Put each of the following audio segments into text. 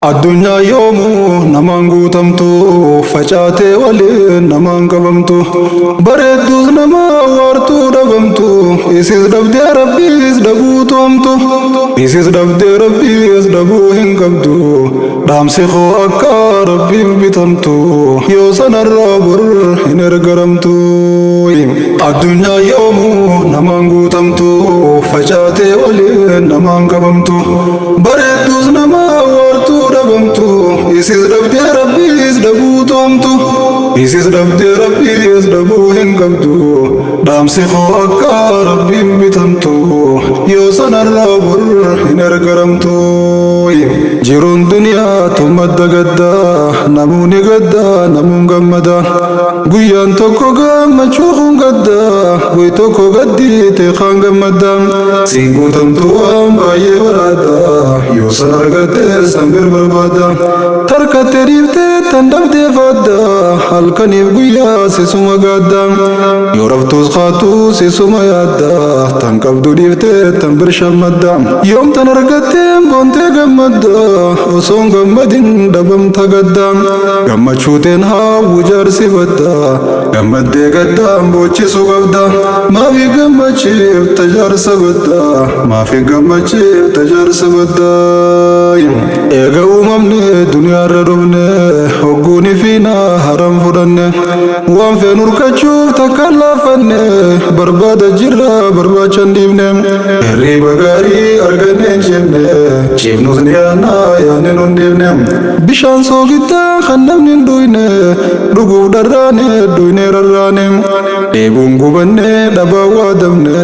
Addunyaa yoomuu namaan guutamtu facaatee waliin namaan qabamtu bareedduus nama waartuu dhabamtu isis dhabdee rabbiis dhabuutu hamtu isis dhabdee rabbiis dhabuu hin qabdu dhaamsi koo akka rabbiif bitamtu yoo sanarraa bor hin ergaramtu. Addunyaa yoomuu namaan guutamtu facaatee waliin namaan qabamtu bareedduus nama waartuu dhabamtu isis dhabdee rabbiis dhabuutu hamtu isis dhabdee rabbiis dhabuu hin qabdu dhaamsi koo akka rabbiif bitamtu yoo sanarraa bor hin ergaramtu. Jiruun duniyaatu madda gaddaa namuuni gaddaa namuun gammada guyyaan tokko gammachuu kun gaddaa guy tokko gaddiite kaan gammada siin guutamtu waan baay'ee baraada yoo san argattee san barbaada tarkattee dhiiftee tan dhabdee faadda halkaniif guyyaa sisuma gaadda yoo raftuus qaatuu sisuma yaadda tan qabdu dhiiftee tan birshammadda yoom tan argattee boontee gammadda osoon gammadin dhabamta gadda gammachuuteen haawwu jaarsifadda gammaddee gaddaan boochisu qabda maafi gammachiif tajaarsa badda maafi gammachiif tajaarsa badda. Eega uumamne duniyaarra dhufne hogguuni fiina haram fudhanne waan feen urkachuuf takka laafanne barbaada jirra barbaachan dhiifne hirriba gaarii arganne hin ciifne ciifnus ni yaana yaane nun dhiifne bishaan soogiddaa kan namni hin dhuyne dhuguuf dharraane dhuyne rarraane dheebuun gubanne dhabaa waa dabne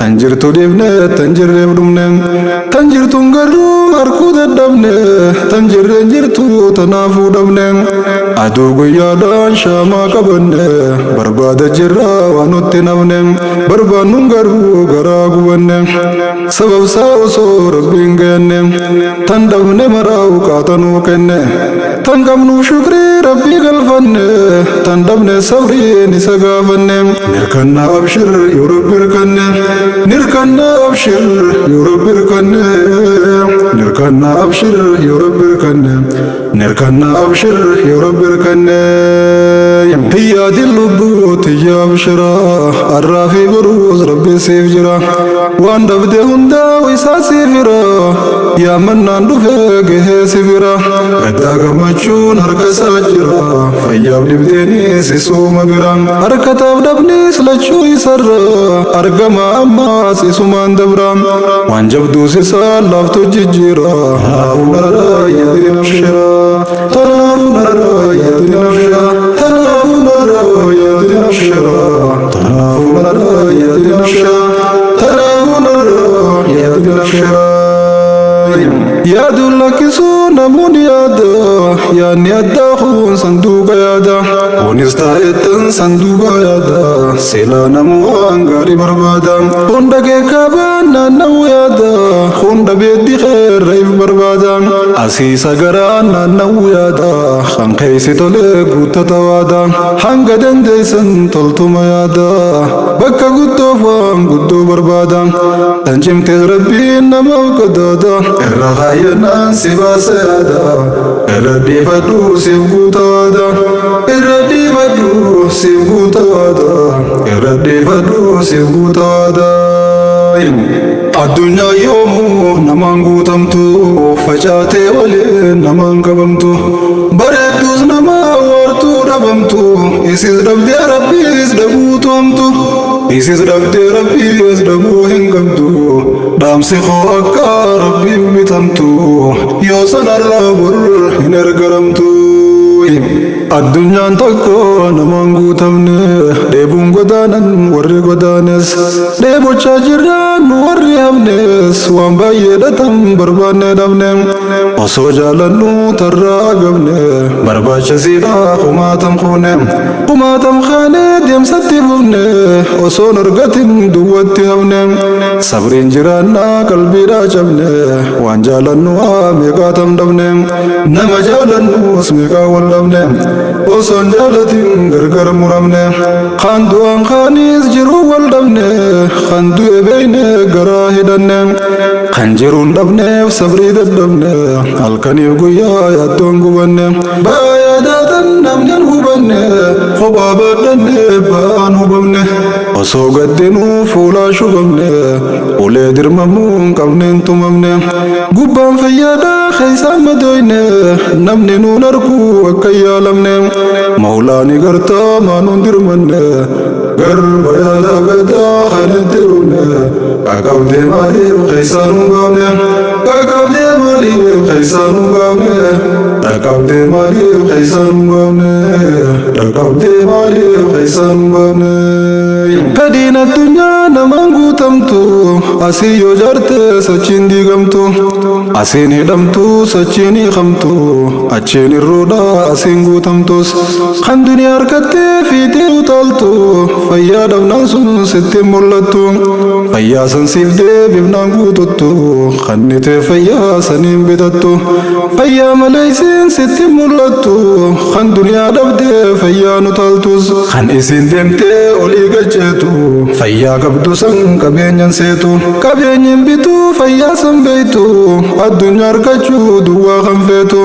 tan jirtu dhiifne tan jirreef dhumne tan jirtuun garuu harkuu dadhabne tan jirreen jirtu tanaafuu dhabne aduu guyyaadhaan shaamaa qabanne barbaada jirra waan nutti nafne barbaannuun garuu garaa gubanne sababsaa osoo rabbiin gayanne tan dhabne maraa'u qaatanuu kenne tan qabnuuf shukrii rabbii galfanne tan dhabne sabriin isa gaafanne nirkanna abshir yoo rabbi hirkanne nirkanna abshir yoo rabbi hirkanne nirkanna abshir yoo rabbi hirkanne nirkanna abshir yoo rabbi hirkanne hiyyaadin lubbuuti yaa abshira arraafi boruus rabbi siif jira waan dhabde hundaa isaa siifira yaa mannaan dhufe gahee sifira gaddaa gammachuun harka isaa jira fayyaaf dhibdeenis isuma bira harkataaf dhabnis lachuu isarra argama ammaas isumaan dabra waan jabduus isaa laaftu jijjiira tanaafuu yaadin abshira tanaafuu yaadin abshira tanaafuu yaadin abshira tanaafuu yaadin abshira tanaafuu yaadin abshira. Yaadun lakkisuu namuun yaada yaadni addaa kun sanduuqa yaada kunis taa'eettan sanduuqa yaada seelaa namuu waan gaarii barbaada hunda keekkaabaan naanna'uu yaada hunda beeddi keerreef barbaada asiisa garaan naanna'uu yaada kan keeysi tolee guuttata waada hanga dandeeysan toltuma yaada bakka guddoof waan guddoo barbaada tan cimtees rabbiin namaaf qadaada irra kaayyanaan si baasa yaada irra dhiifadhu siif guuta waada irra dhiifadhu siif guuta waada irra dhiifadhu siif guuta waada. Addunyaa yoomuu namaan guutamtu facaatee waliin namaan qabamtu bareedduus nama waartuu dhabamtu isis dhabdee rabbiis dhabuutu hamtu isis dhabdee rabbiis dhabuu hin qabdu dhaamsi koo akka rabbiif bitamtu yoo sanarraa bor hin ergaramtu. Addunyaan tokko namaan guutamne dheebuun godaanan warri godaanes dheebochaa jirraan warri hafnes waan baay'ee dhatan barbaanne dhabne osoo jaalannu tarraa gabne barbaachisiidha kumaatam kuune kumaatam kaane deemsatti fufne osoon argatin duwwatti hafne sabriin jiraannaa qalbiidhaa cabne waan jaalannu meeqaatam dhabne nama jaalannus meeqaa wal dhabne oson jaalatin gargar muramne kan du'an kanis jiru wal dhabne kan du'e beeyne garaa hidhanne kan jiruun dhabneef sabrii dadhabne halkaniif guyyaa yaaddoon gubanne baay'aadhaatan namnin hubanne kophaa badhanne ba'aan hubamne osoo gaddinuu fuulaa shubamne ulee dirmamuun qabneen tumamne gubbaan fayyaadhaa keeysaan madoyne namni nuun arguu akka yaalamne mawlaani gartaa maanuun dirmanne garba yaada gadaa kanetti dhumne kakabdee maaliif keeysaan hungaamne kakabdee maaliif keeysaan hungaamne kakabdee maaliif keeysaan hungaamne kakabdee maaliif keeysaan hungaamne fedhiin addunyaa namaan guutamtu asii yoo jaarte sachiin diigamtu asiin hidhamtu sachiin hiikamtu achiin irruudha asiin guutamtus kan duniyaa harkattee fiitee utaaltu fayyaa dhabnaan sun sitti mul'attu fayyaa san siif deebifnaan guututtu kannitee fayyaa saniin bitattu fayyaa malee isiin sitti mul'attu kan duniyaa dhabdee fayyaan utaaltus kan isiin deemtee olii galcheetu fayyaa qabdu san qabeenyan seetu qabeenyin bitu fayyaa san beeytu addunyaa argachuu duwwaa kan feetu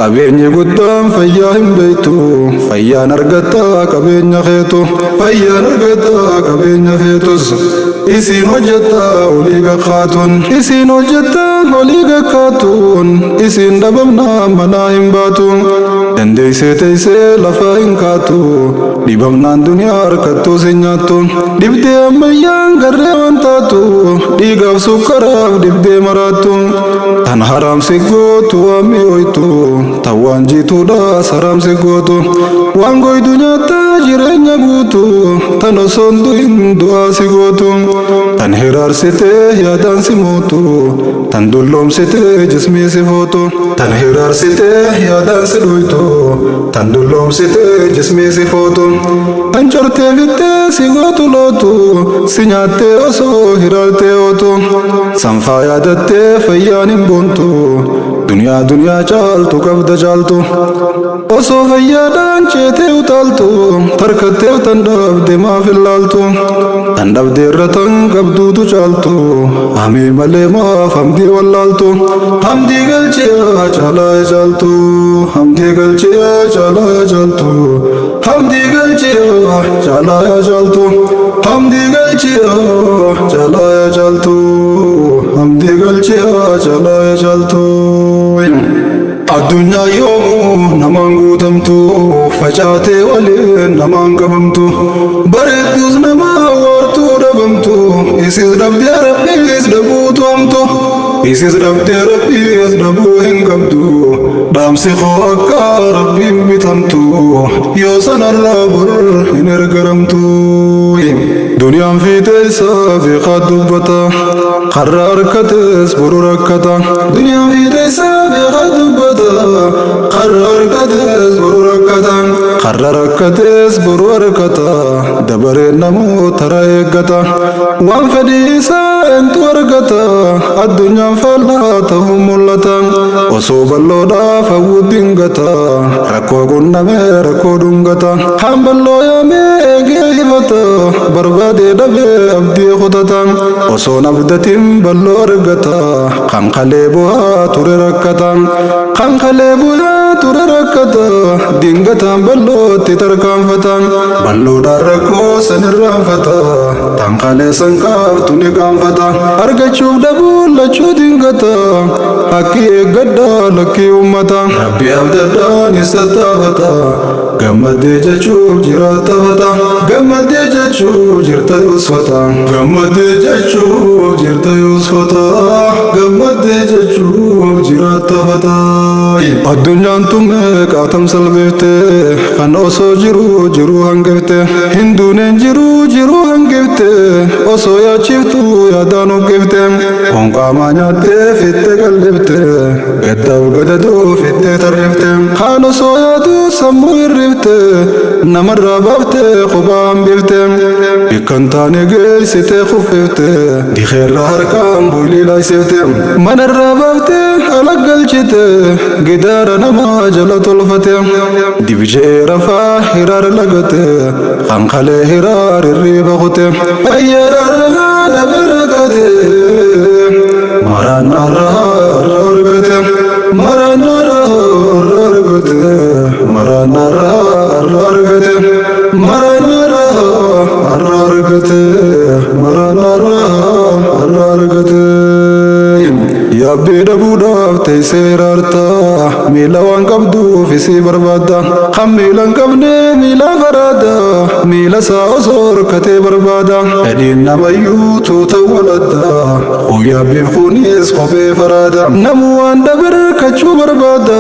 qabeenyi guddaan fayyaa hin beeytu fayyaan argatta qabeenya keetu fayyaan argatta qabeenya feetus isiin hojjetta olii gakkaatun isiin hojjetta olii gakkaatun isiin dhabamnaa manaa hin baatu dandeeysee teeysee lafaa hin kaatu dhibamnaan duniyaa harkattuu sin nyaattu dibdee ammayyaan garree waan taatu dhiigaaf sukkaraaf dibdee maraattu tan haraamsi gootu waan mi'ooytu tan waan jiituudha saraamsi gootu waan goydu nyaattaa jireenya guutu tan osoon du'in du'aa si gootu tan hiraarsitee yaadaan si mootu tan dulloomsitee jismii si footu tan hiraarsitee yaadaan si dhuytu tan dulloomsitee jismii si footu tan cortee fittee si gootu lootu si nyaattee osoo hiraaltee ootu sanfaa yaadattee fayyaan hin boontu duniyaa caaltu qabda caaltu osoo fayyaadhaan ceetee utaaltu tarkatteef tan dhabde maaf illaaltu tan dhabde irra tan qabduutu caaltu hamii malee maaf hamdii wallaaltu hamdii galchiyaa caalaa caaltu hamdii galchiyaa caalaa caaltu hamdii galchiyaa caalaa caaltu hamdii galchiyaa caalaa caaltu hamdii galchiyaa caalaa caaltu addunyaa yoomuu namaan guutamtu facaatee waliin namaan qabamtu bareedduus namaa waartuu dhabamtu isis dhabdee rabbiis dhabuutu hamtu isis dhabdee rabbiis dhabuu hin qabdu dhaamsi koo akka rabbiin bitamtu yoo sanarraa bor hin ergaramtu duniyaan fiitee isaa beekaa dubbata karra harkatees boru rakkata duniyaan fiitee isaa beekaa dubbata karra harkatees boru rakkata karra rakkatees boru harkata dabareen namoota ra eeggata waan fedhii isaa eentu argata addunyaan faallaa ta'uu mul'ata osoo balloodhaaf hawwuutiin gata rakkoo qunnamee rakkoo dhungata haan balloo yaamee eegee hifata barbaadee dhabee abdii kutata osoon abdatiin balloo argata kan kalee bu'aa ture rakkata kan kalee bu'aa ture rakkata dingataan ballootti tarkaanfata balloodhaan rakkoo san irraanfata tan kalee san qaabtu ni qaanfata argachuuf dhabuun lachuu dingata akki eeggadhaa lakkii ummata rabbi abdadhaan isa taafata gammadee jechuuf jiraatafata gammadee jechuuf jirta yoosfata gammadee jechuuf jirta yoosfata gammadee jechuuf jiraatafata addunyaan tummee qaatam salphifte kan osoo jiru hangifte hinduuneen jiru hangifte osoo yaachiftu yaadaan uggifte honqaamaa nyaattee fitte qal'ifte gaddaaf gadadoo fittee tarreefte haana sooyaatu sammuu hirrifte namarraa baafte kophaa hambifte bikkan taane geessite kuffifte dikeerra harkaan buulii laaysifte manarraa baafte alaggalchite gidaara namaa jala tolfate dibjee rafaa hiraar lagate hanqalee hiraar irriiba kute ayyaararraa dabarakate maranarraa argate maranarraa argate maranarraa argate maranarraa argate maranarraa argate yaabbeedha buudhaaf teessee raartaa miila waan qabduuf isii barbaadda kan miila hin qabne miila faraada miila isaa osoo horkatee barbaada fedhiin namayyuu tuuta waladda yaabbiif kunis kophee faraada namu waan dabar kachuu barbaada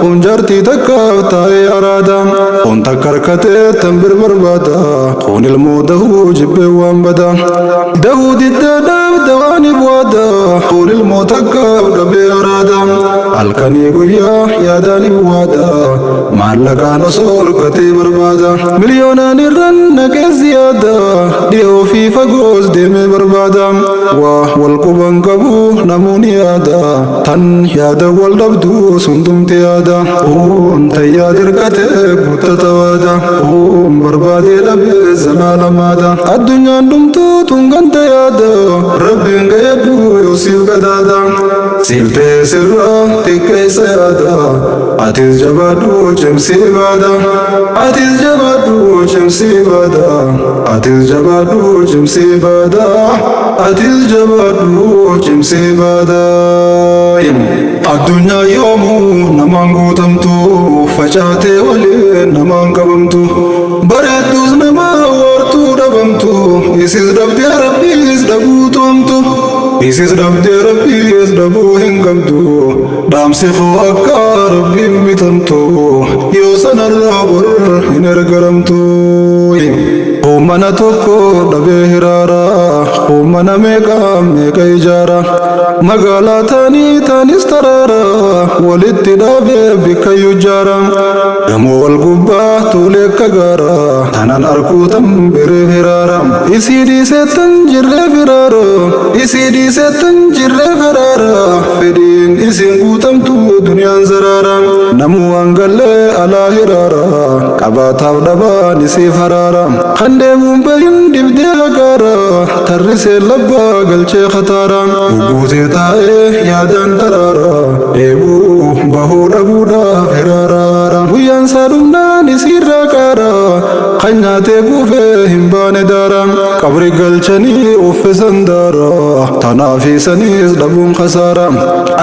kun jaartii takkaaf taa'ee araada kun takka harkatee tambir barbaada kun ilmoo dahuu jibbee waan bada dahuu diddaadhaaf dawaaniif waada kun ilmoo takkaaf dhabee araada halkanii guyyaa yaadaaniif waada maallaqaan osoo horkatee barbaada miliyoonaan irran naqeessi yaada dhihoo fi fagoos deemee barbaada waa wal quban qabu namoonni yaada tan yaada wal dhabdu sundumte yaada ta yaad hirkate guuttata waada barbaadee dhabee zalaalamaada addunyaan dhumtuu tunganta yaada rabbiin gayyadhu yoo siif gadaada siiltee sirraa xiqqeessa yaada atis jabaadhu cimsii baada atis jabaadhu cimsii baada atis jabaadhu cimsii baada atis jabaadhu cimsii baada addunyaa yoomuu namaan guutamtu facaatee waliin namaan qabamtu bareedduus namaa waartuu dhabamtu isis dhabdee rabbiis dhabuutumtu isis dhabdee rabbiis dhabuu hin qabdu dhaamsi koo akka rabbiin bitamtu yoo sanarraa bor hin ergaramtu mana tokko dhabee hiraara mana meeqa ijaara magaalaa taanis taraara walitti dhaabee bikkayyuu jaara gamoo wal gubbaa tuulee akka gaara tanan arkuutam bireef hiraara isii dhiiseettan jirree firaara isii dhiiseettan jirree firaara fedhiin isin guutamtu duniyaan zaraara namu waan gallee alaa hiraara qabaataaf dhabaan isiif haraara kan deemuun bahin dibdee hagaara tarrisee labbaa galchee khataara guguutee taa'ee yaadaan taraara deebuu bahuu dhabuudhaaf hiraaraara guyyaan isaa dhumnaan isiirraa qaara kan nyaatee guufee hin baane daara qabri galchanii uffisan daara tanaafisanis dhabuun khasaara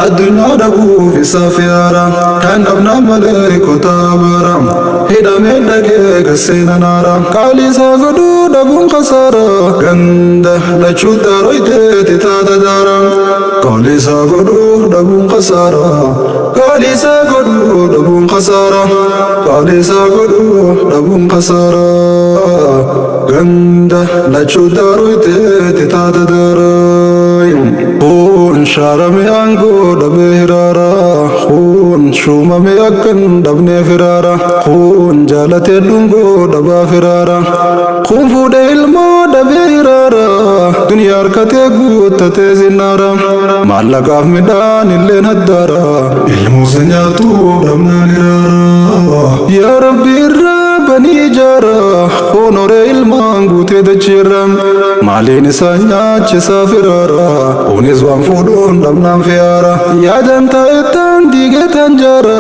addunyaa dhabuuf isaaf yaara kan dhabnaa malee kotaa baara hidhamee dhagee gaseena naara qaalisaa godhuu dhabuun khasaara ganda lachuu daaroyteeti taata daara qaalisaa godhuu dhabuun khasaara qaalisaa godhuu dhabuun khasaara qaalisaa godhuu dhabuun khasaara ganda lachuu daaroyteeti taata daara kun shaarame aangoo dhabee hiraara kun shuumame akkan dhabnee firaara kun jaalatee dhungoo dhabaa firaara kun fuudhee ilmoo dhabee hiraara duniyaa harkatee guuttatee zinnaara maallaqaaf midhaan illeen haddaara ilmuusa nyaatuu dhabnaan hiraara yaa rabbi irraa banii ijaara kun horee ilmaan guutee dachiirra maaliin isaa nyaachisaa firaara kunis waan fuudhuun dhabnaan fiyaara yaadan taa'ettaan diigeetaan jaara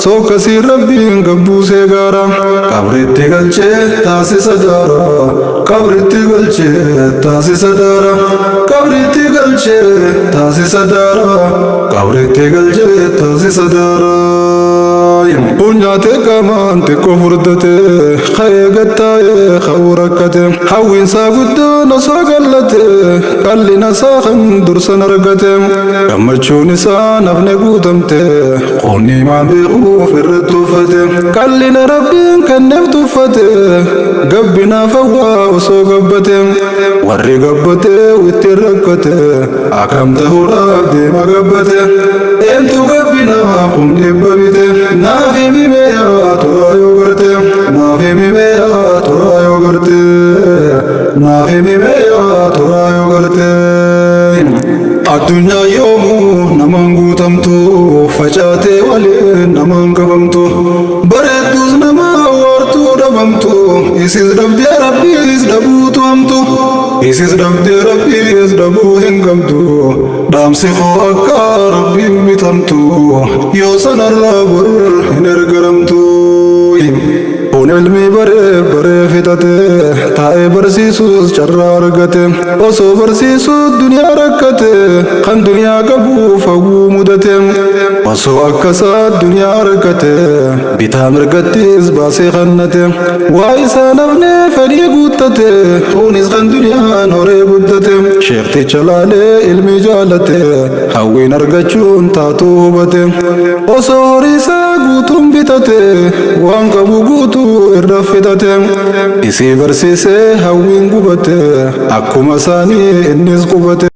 sookasii rabbiin gabbuusee gaara qabritti galchee taasisa daara qabritti galchee taasisa daara qabritti galchee taasisa daara qabritti galchee taasisa daara bunyaatee qaamaan xiqqoo furdate ka'ee gattaa'ee ka'uu rakkate hawwiinsaa guddoon osoo gallate qallina isaa kan dursan argate gammachuun isaa nafne guutamte qoonni maan beekuuf irratti uffate qallina rabbiin kenneef tuffate gabbinaaf hawwaa osoo gabbate warri gabbate wittiin rakkate akkam ta'uudhaaf deema gabbate eentu gabbi diinaa kun dhibba bite naaf himime yaa toraa yoo garte naaf himime yaa toraa yoo garte naaf himime yaa toraa yoo garte. Addunyaa yoomuu namaan guutamtu facaatee waliin namaan qabamtu bareedduus nama waartuu dhabamtu isis dhabdee rabbiis dhabuutu hamtu isis dhabdee rabbiis dhabuu hin qabdu dhaamsi koo akka rabbiin bitamtu yoo sanarraa bor hin ergaramtu. Kun ilmi baree fixate taa'ee barsiisuus carraa argate osoo barsiisuus duniyaa rakkate kan duniyaa qabuuf hawwuu mudate osoo akkasaa duniyaa argate bitaa mirgattis baasee kannate waa isaa nafne fedhii guuttate kunis kan duniyaan horee guddate sheekticha laalee ilmi jaalate hawwiin argachuun taatuu hubate osoo horii isaa guutuun bitate waan qabu guutuu irra fixate isii barsiisee hawwiin gubate akkuma isaanii innis qubate.